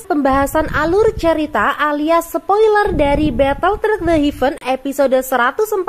pembahasan alur cerita alias spoiler dari Battle Through the Heaven episode 146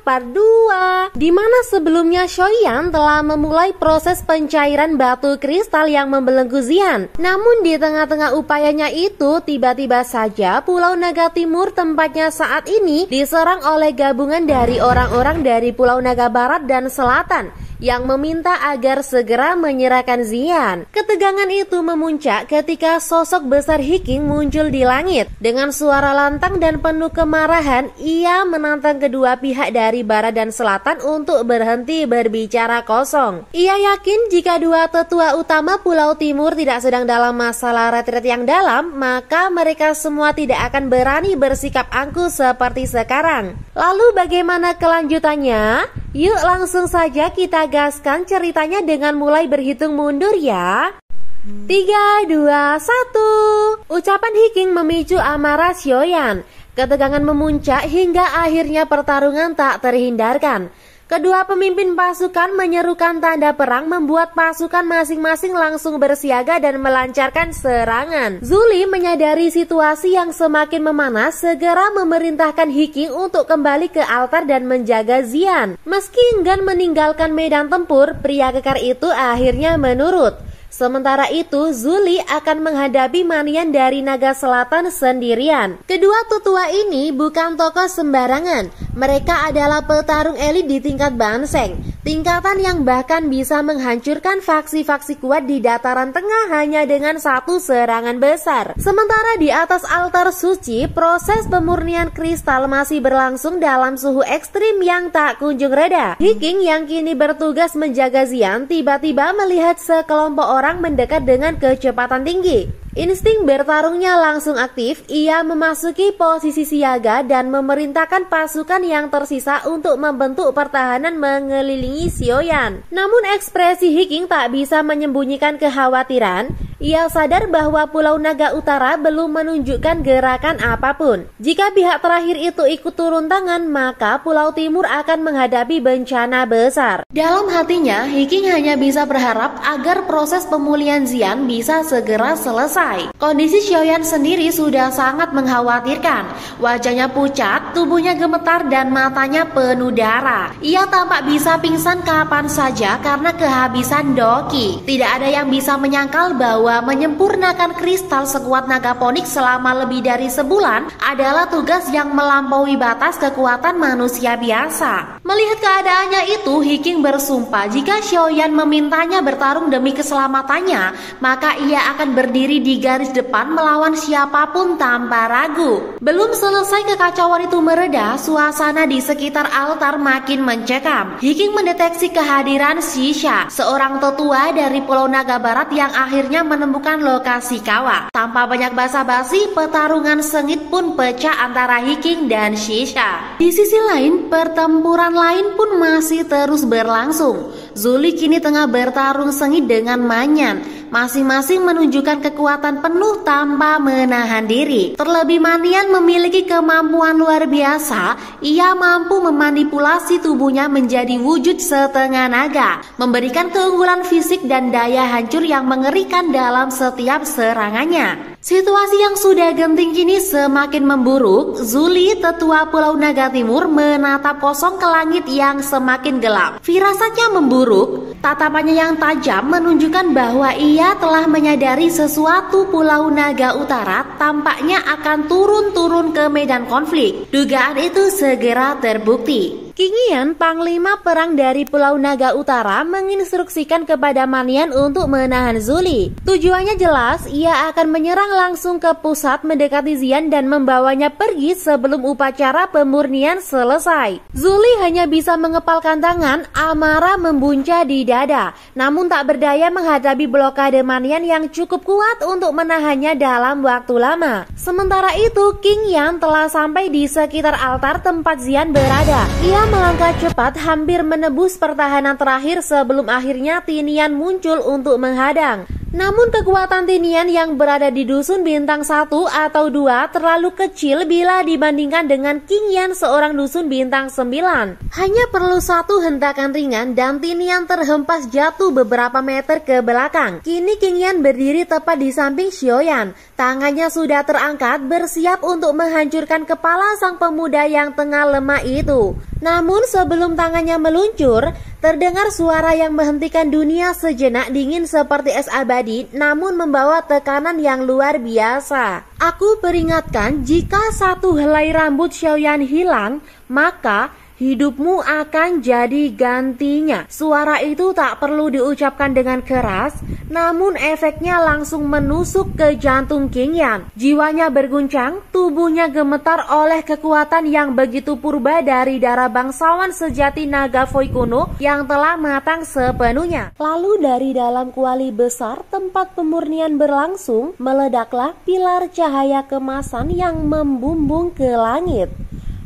part 2, di mana sebelumnya Xiaoyan telah memulai proses pencairan batu kristal yang membelenggu Xian. Namun di tengah-tengah upayanya itu, tiba-tiba saja Pulau Naga Timur tempatnya saat ini diserang oleh gabungan dari orang-orang dari Pulau Naga Barat dan Selatan yang meminta agar segera menyerahkan Xian. Ketegangan itu memuncak ketika sosok besar Hiking muncul di langit. Dengan suara lantang dan penuh kemarahan, ia menantang kedua pihak dari barat dan selatan untuk berhenti berbicara kosong. Ia yakin jika dua tetua utama Pulau Timur tidak sedang dalam masalah retret yang dalam, maka mereka semua tidak akan berani bersikap angkuh seperti sekarang. Lalu bagaimana kelanjutannya? Yuk langsung saja kita gaskan ceritanya dengan mulai berhitung mundur ya. 3, 2, 1. Ucapan Hiking memicu amarah Xiaoyan. Ketegangan memuncak hingga akhirnya pertarungan tak terhindarkan. Kedua pemimpin pasukan menyerukan tanda perang, membuat pasukan masing-masing langsung bersiaga dan melancarkan serangan. Zuli menyadari situasi yang semakin memanas, segera memerintahkan Hiking untuk kembali ke altar dan menjaga Xian. Meski enggan meninggalkan medan tempur, pria kekar itu akhirnya menurut. Sementara itu, Zuli akan menghadapi Manian dari Naga Selatan sendirian. Kedua tetua ini bukan tokoh sembarangan. Mereka adalah petarung elit di tingkat Banseng, tingkatan yang bahkan bisa menghancurkan faksi-faksi kuat di dataran tengah hanya dengan satu serangan besar. Sementara di atas altar suci, proses pemurnian kristal masih berlangsung dalam suhu ekstrim yang tak kunjung reda. Hiking yang kini bertugas menjaga Xian tiba-tiba melihat sekelompok orang mendekat dengan kecepatan tinggi. Insting bertarungnya langsung aktif. Ia memasuki posisi siaga dan memerintahkan pasukan yang tersisa untuk membentuk pertahanan mengelilingi Xiaoyan. Namun ekspresi Hiking tak bisa menyembunyikan kekhawatiran. Ia sadar bahwa Pulau Naga Utara belum menunjukkan gerakan apapun. Jika pihak terakhir itu ikut turun tangan, maka Pulau Timur akan menghadapi bencana besar. Dalam hatinya, Hiking hanya bisa berharap agar proses pemulihan Xian bisa segera selesai. Kondisi Xiaoyan sendiri sudah sangat mengkhawatirkan. Wajahnya pucat, tubuhnya gemetar dan matanya penuh darah. Ia tampak bisa pingsan kapan saja karena kehabisan doki. Tidak ada yang bisa menyangkal bahwa menyempurnakan kristal sekuat naga ponik selama lebih dari sebulan adalah tugas yang melampaui batas kekuatan manusia biasa. Melihat keadaannya itu, Hiking bersumpah jika Xiaoyan memintanya bertarung demi keselamatannya, maka ia akan berdiri di garis depan melawan siapapun tanpa ragu. Belum selesai kekacauan itu mereda, suasana di sekitar altar makin mencekam. Hiking mendeteksi kehadiran Xisha, seorang tetua dari Pulau Naga Barat yang akhirnya menemukan lokasi kawah. Tanpa banyak basa-basi, pertarungan sengit pun pecah antara Hiking dan Xisha. Di sisi lain, pertempuran lain pun masih terus berlangsung. Zuli kini tengah bertarung sengit dengan Manyan. Masing-masing menunjukkan kekuatan penuh tanpa menahan diri. Terlebih Manian memiliki kemampuan luar biasa. Ia mampu memanipulasi tubuhnya menjadi wujud setengah naga, memberikan keunggulan fisik dan daya hancur yang mengerikan dalam setiap serangannya. Situasi yang sudah genting kini semakin memburuk. Zuli, tetua Pulau Naga Timur, menatap kosong ke langit yang semakin gelap. Firasatnya memburuk. Tatapannya yang tajam menunjukkan bahwa ia telah menyadari sesuatu. Pulau Naga Utara tampaknya akan turun-turun ke medan konflik. Dugaan itu segera terbukti. Qingyan, panglima perang dari Pulau Naga Utara, menginstruksikan kepada Manian untuk menahan Zuli. Tujuannya jelas, ia akan menyerang langsung ke pusat, mendekati Xian dan membawanya pergi sebelum upacara pemurnian selesai. Zuli hanya bisa mengepalkan tangan, amarah membuncah di dada. Namun tak berdaya menghadapi blokade Manian yang cukup kuat untuk menahannya dalam waktu lama. Sementara itu, Qingyan telah sampai di sekitar altar tempat Xian berada. Ia melangkah cepat, hampir menebus pertahanan terakhir sebelum akhirnya Tinian muncul untuk menghadang. Namun kekuatan Tinian yang berada di dusun bintang 1 atau 2 terlalu kecil bila dibandingkan dengan King Yan seorang dusun bintang 9. Hanya perlu satu hentakan ringan dan Tinian terhempas jatuh beberapa meter ke belakang. Kini King Yan berdiri tepat di samping Xiaoyan. Tangannya sudah terangkat bersiap untuk menghancurkan kepala sang pemuda yang tengah lemah itu. Namun sebelum tangannya meluncur, terdengar suara yang menghentikan dunia sejenak dingin seperti es abadi, namun membawa tekanan yang luar biasa. Aku peringatkan, jika satu helai rambut Xiaoyan hilang, maka hidupmu akan jadi gantinya. Suara itu tak perlu diucapkan dengan keras, namun efeknya langsung menusuk ke jantung King Yan. Jiwanya berguncang, tubuhnya gemetar oleh kekuatan yang begitu purba dari darah bangsawan sejati naga Foi kuno yang telah matang sepenuhnya. Lalu dari dalam kuali besar tempat pemurnian berlangsung, meledaklah pilar cahaya kemasan yang membumbung ke langit.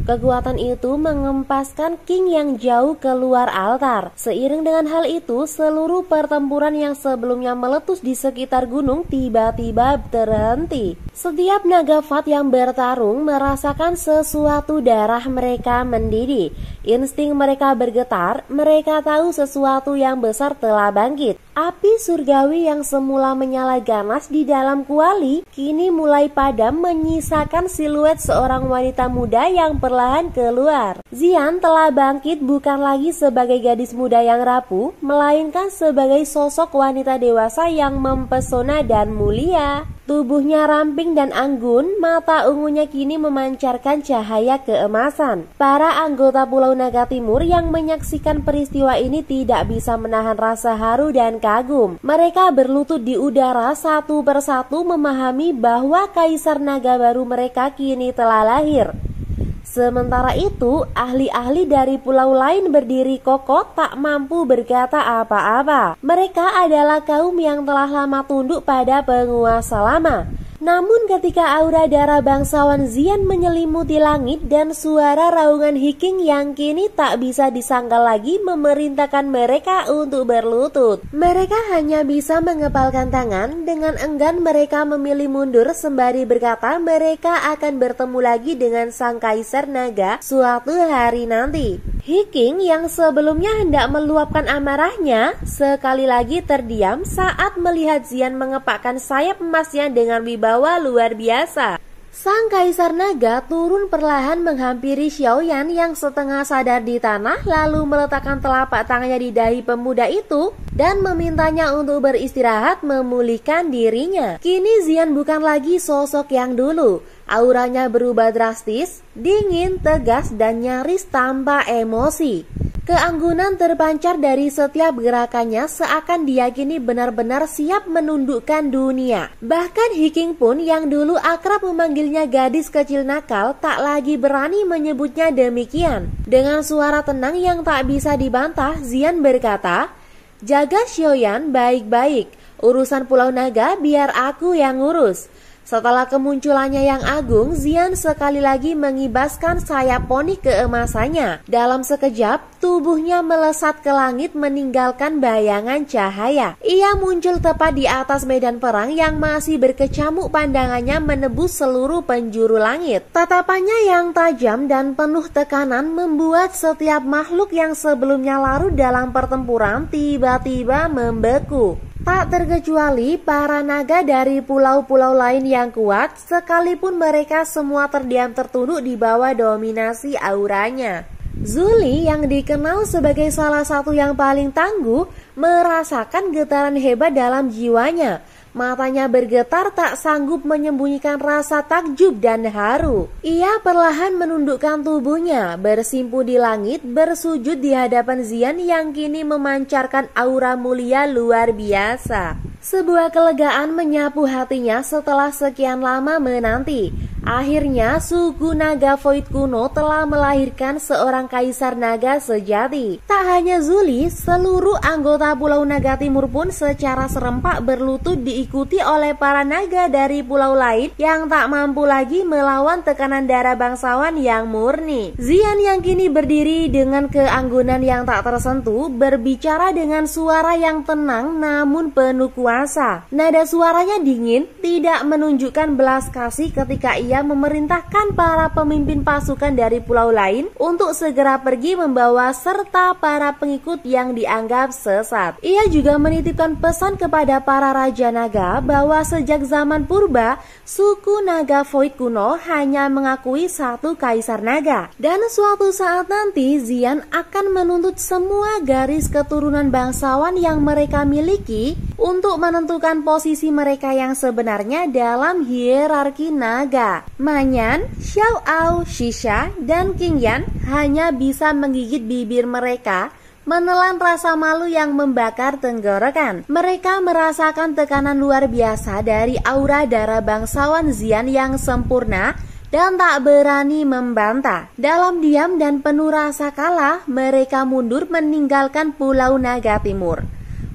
Kekuatan itu mengempaskan King yang jauh keluar altar. Seiring dengan hal itu, seluruh pertempuran yang sebelumnya meletus di sekitar gunung tiba-tiba terhenti. Setiap naga Fat yang bertarung merasakan sesuatu darah mereka mendidih. Insting mereka bergetar, mereka tahu sesuatu yang besar telah bangkit. Api surgawi yang semula menyala ganas di dalam kuali, kini mulai padam menyisakan siluet seorang wanita muda yang perlahan keluar. Xian telah bangkit bukan lagi sebagai gadis muda yang rapuh, melainkan sebagai sosok wanita dewasa yang mempesona dan mulia. Tubuhnya ramping dan anggun, mata ungunya kini memancarkan cahaya keemasan. Para anggota Pulau Naga Timur yang menyaksikan peristiwa ini tidak bisa menahan rasa haru dan kagum. Mereka berlutut di udara satu persatu memahami bahwa Kaisar Naga baru mereka kini telah lahir. Sementara itu, ahli-ahli dari pulau lain berdiri kokoh tak mampu berkata apa-apa. Mereka adalah kaum yang telah lama tunduk pada penguasa lama. Namun ketika aura darah bangsawan Xian menyelimuti langit dan suara raungan Hiking yang kini tak bisa disangkal lagi memerintahkan mereka untuk berlutut, mereka hanya bisa mengepalkan tangan. Dengan enggan mereka memilih mundur sembari berkata mereka akan bertemu lagi dengan sang Kaisar Naga suatu hari nanti. Hiking yang sebelumnya hendak meluapkan amarahnya sekali lagi terdiam saat melihat Xian mengepakkan sayap emasnya dengan wibawa luar biasa. Sang Kaisar Naga turun perlahan menghampiri Xiaoyan yang setengah sadar di tanah, lalu meletakkan telapak tangannya di dahi pemuda itu dan memintanya untuk beristirahat memulihkan dirinya. Kini Xian bukan lagi sosok yang dulu. Auranya berubah drastis, dingin, tegas, dan nyaris tanpa emosi. Keanggunan terpancar dari setiap gerakannya seakan diyakini benar-benar siap menundukkan dunia. Bahkan Hiking pun yang dulu akrab memanggilnya gadis kecil nakal tak lagi berani menyebutnya demikian. Dengan suara tenang yang tak bisa dibantah, Xian berkata, "Jaga Xiaoyan baik-baik, urusan Pulau Naga biar aku yang ngurus." Setelah kemunculannya yang agung, Xian sekali lagi mengibaskan sayap poni keemasannya. Dalam sekejap, tubuhnya melesat ke langit meninggalkan bayangan cahaya. Ia muncul tepat di atas medan perang yang masih berkecamuk, pandangannya menebus seluruh penjuru langit. Tatapannya yang tajam dan penuh tekanan membuat setiap makhluk yang sebelumnya larut dalam pertempuran tiba-tiba membeku. Tak terkecuali para naga dari pulau-pulau lain yang kuat, sekalipun mereka semua terdiam tertunduk di bawah dominasi auranya. Zuli yang dikenal sebagai salah satu yang paling tangguh merasakan getaran hebat dalam jiwanya. Matanya bergetar tak sanggup menyembunyikan rasa takjub dan haru. Ia perlahan menundukkan tubuhnya, bersimpu di langit, bersujud di hadapan Xian yang kini memancarkan aura mulia luar biasa. Sebuah kelegaan menyapu hatinya setelah sekian lama menanti. Akhirnya suku naga Void kuno telah melahirkan seorang kaisar naga sejati. Tak hanya Zuli, seluruh anggota Pulau Naga Timur pun secara serempak berlutut diikuti oleh para naga dari pulau lain yang tak mampu lagi melawan tekanan darah bangsawan yang murni. Xian yang kini berdiri dengan keanggunan yang tak tersentuh berbicara dengan suara yang tenang namun penuh kuasa. penguasa. Nada suaranya dingin, tidak menunjukkan belas kasih ketika ia memerintahkan para pemimpin pasukan dari pulau lain untuk segera pergi membawa serta para pengikut yang dianggap sesat. Ia juga menitipkan pesan kepada para raja naga bahwa sejak zaman purba, suku naga Void kuno hanya mengakui satu kaisar naga. Dan suatu saat nanti Xian akan menuntut semua garis keturunan bangsawan yang mereka miliki untuk menentukan posisi mereka yang sebenarnya dalam hierarki naga. Manyan, Xiaoao, Shisha, dan King Yan hanya bisa menggigit bibir mereka, menelan rasa malu yang membakar tenggorokan. Mereka merasakan tekanan luar biasa dari aura darah bangsawan Xian yang sempurna dan tak berani membantah. Dalam diam dan penuh rasa kalah, mereka mundur meninggalkan Pulau Naga Timur.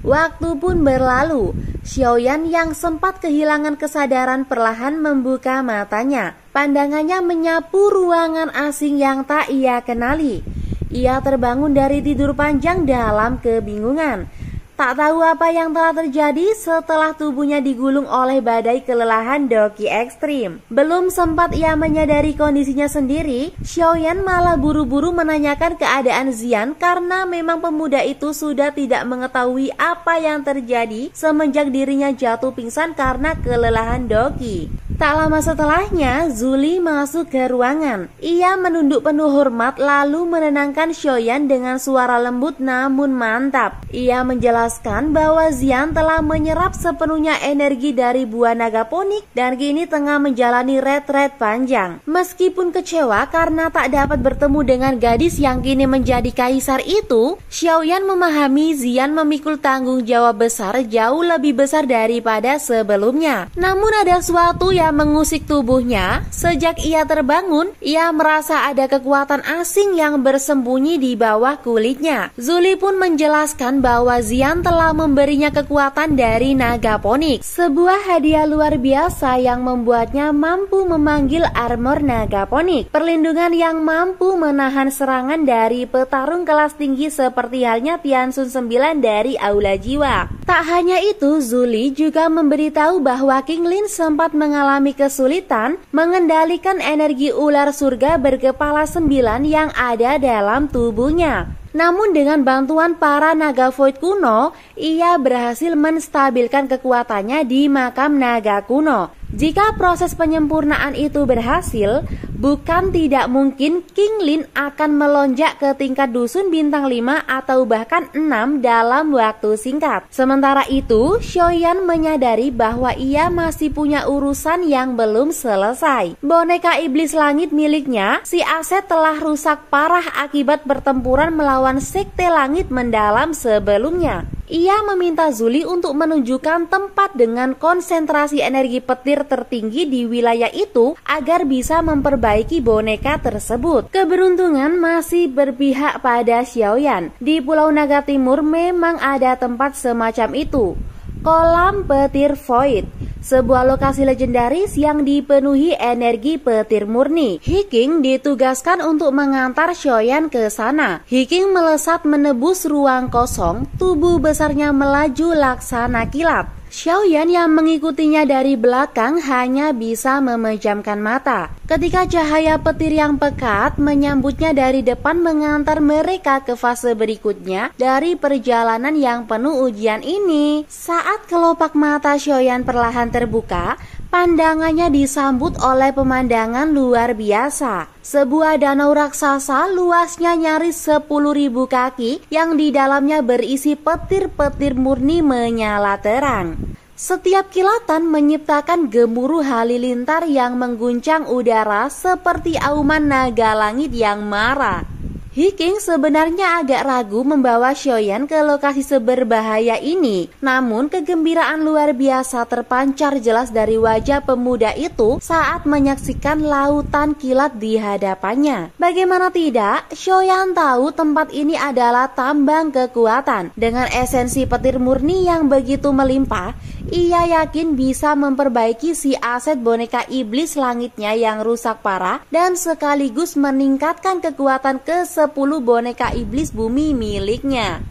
Waktu pun berlalu. Xiaoyan yang sempat kehilangan kesadaran perlahan membuka matanya. Pandangannya menyapu ruangan asing yang tak ia kenali. Ia terbangun dari tidur panjang dalam kebingungan. Tak tahu apa yang telah terjadi setelah tubuhnya digulung oleh badai kelelahan Doki ekstrim. Belum sempat ia menyadari kondisinya sendiri, Xiaoyan malah buru-buru menanyakan keadaan Xian karena memang pemuda itu sudah tidak mengetahui apa yang terjadi semenjak dirinya jatuh pingsan karena kelelahan Doki. Tak lama setelahnya, Zuli masuk ke ruangan. Ia menunduk penuh hormat lalu menenangkan Xiaoyan dengan suara lembut namun mantap. Ia menjelaskan bahwa Xian telah menyerap sepenuhnya energi dari buah naga ponik dan kini tengah menjalani retret panjang. Meskipun kecewa karena tak dapat bertemu dengan gadis yang kini menjadi kaisar itu, Xiaoyan memahami Xian memikul tanggung jawab besar jauh lebih besar daripada sebelumnya. Namun ada sesuatu yang mengusik tubuhnya. Sejak ia terbangun, ia merasa ada kekuatan asing yang bersembunyi di bawah kulitnya. Zuli pun menjelaskan bahwa Xian telah memberinya kekuatan dari naga ponik, sebuah hadiah luar biasa yang membuatnya mampu memanggil armor naga ponik, perlindungan yang mampu menahan serangan dari petarung kelas tinggi seperti halnya Tianxun 9 dari Aula Jiwa. Tak hanya itu, Zuli juga memberitahu bahwa King Lin sempat mengalami kesulitan mengendalikan energi ular surga berkepala 9 yang ada dalam tubuhnya. Namun dengan bantuan para naga Void kuno, ia berhasil menstabilkan kekuatannya di makam naga kuno. Jika proses penyempurnaan itu berhasil, bukan tidak mungkin King Lin akan melonjak ke tingkat dusun bintang 5 atau bahkan 6 dalam waktu singkat. Sementara itu, Xiaoyan menyadari bahwa ia masih punya urusan yang belum selesai. Boneka iblis langit miliknya, si Aset, telah rusak parah akibat pertempuran melawan sekte langit mendalam sebelumnya. Ia meminta Zuli untuk menunjukkan tempat dengan konsentrasi energi petir tertinggi di wilayah itu agar bisa memperbaiki boneka tersebut. Keberuntungan masih berpihak pada Xiaoyan. Di Pulau Naga Timur memang ada tempat semacam itu. Kolam Petir Void, sebuah lokasi legendaris yang dipenuhi energi petir murni. Hiking ditugaskan untuk mengantar Xiaoyan ke sana. Hiking melesat menebus ruang kosong, tubuh besarnya melaju laksana kilat. Xiaoyan yang mengikutinya dari belakang hanya bisa memejamkan mata. Ketika cahaya petir yang pekat menyambutnya dari depan mengantar mereka ke fase berikutnya dari perjalanan yang penuh ujian ini. Saat kelopak mata Xiaoyan perlahan terbuka, pandangannya disambut oleh pemandangan luar biasa. Sebuah danau raksasa luasnya nyaris 10.000 kaki yang di dalamnya berisi petir-petir murni menyala terang. Setiap kilatan menciptakan gemuruh halilintar yang mengguncang udara seperti auman naga langit yang marah. Hiking sebenarnya agak ragu membawa Xiaoyan ke lokasi seberbahaya ini. Namun kegembiraan luar biasa terpancar jelas dari wajah pemuda itu saat menyaksikan lautan kilat di hadapannya. Bagaimana tidak, Xiaoyan tahu tempat ini adalah tambang kekuatan. Dengan esensi petir murni yang begitu melimpah, ia yakin bisa memperbaiki si Aset boneka iblis langitnya yang rusak parah dan sekaligus meningkatkan kekuatan ke 10 boneka iblis bumi miliknya.